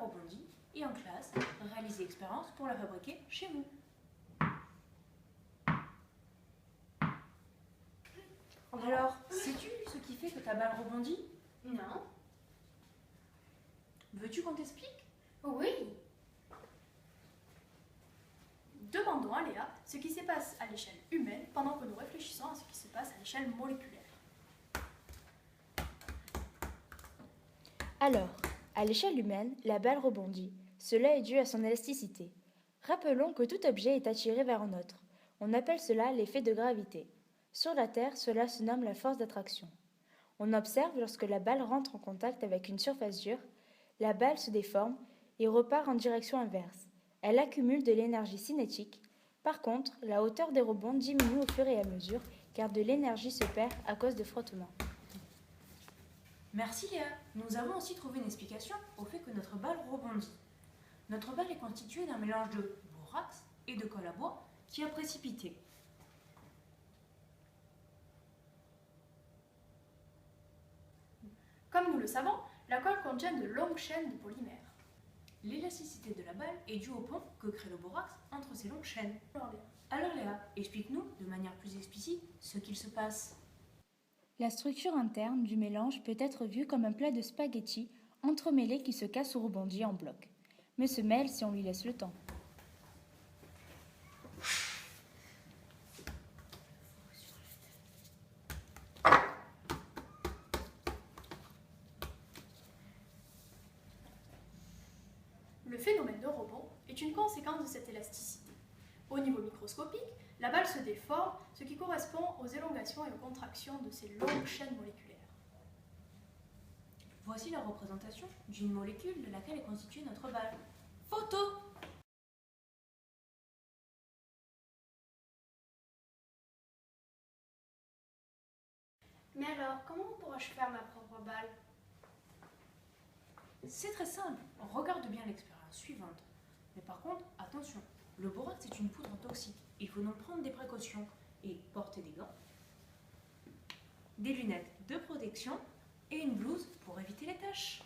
rebondie et en classe, réalisez l'expérience pour la fabriquer chez vous. Alors, sais-tu ce qui fait que ta balle rebondit? Non. Veux-tu qu'on t'explique? Oui. Demandons à Léa ce qui se passe à l'échelle humaine pendant que nous réfléchissons à ce qui se passe à l'échelle moléculaire. Alors, à l'échelle humaine, la balle rebondit. Cela est dû à son élasticité. Rappelons que tout objet est attiré vers un autre. On appelle cela l'effet de gravité. Sur la Terre, cela se nomme la force d'attraction. On observe lorsque la balle rentre en contact avec une surface dure, la balle se déforme et repart en direction inverse. Elle accumule de l'énergie cinétique. Par contre, la hauteur des rebonds diminue au fur et à mesure car de l'énergie se perd à cause de frottements. Merci Léa. Nous avons aussi trouvé une explication au fait que notre balle rebondit. Notre balle est constituée d'un mélange de borax et de colle à bois qui a précipité. Comme nous le savons, la colle contient de longues chaînes de polymères. L'élasticité de la balle est due au pont que crée le borax entre ces longues chaînes. Alors Léa, explique-nous de manière plus explicite ce qu'il se passe. La structure interne du mélange peut être vue comme un plat de spaghettis entremêlé qui se casse ou rebondit en bloc, mais se mêle si on lui laisse le temps. Le phénomène de rebond est une conséquence de cette élasticité. Au niveau microscopique, la balle se déforme, ce qui correspond aux élongations et aux contractions de ces longues chaînes moléculaires. Voici la représentation d'une molécule de laquelle est constituée notre balle. Photo! Mais alors, comment pourrais-je faire ma propre balle? C'est très simple, regarde bien l'expérience suivante. Mais par contre, attention, le borax est une poudre toxique. Il faut donc prendre des précautions et porter des gants, des lunettes de protection et une blouse pour éviter les taches.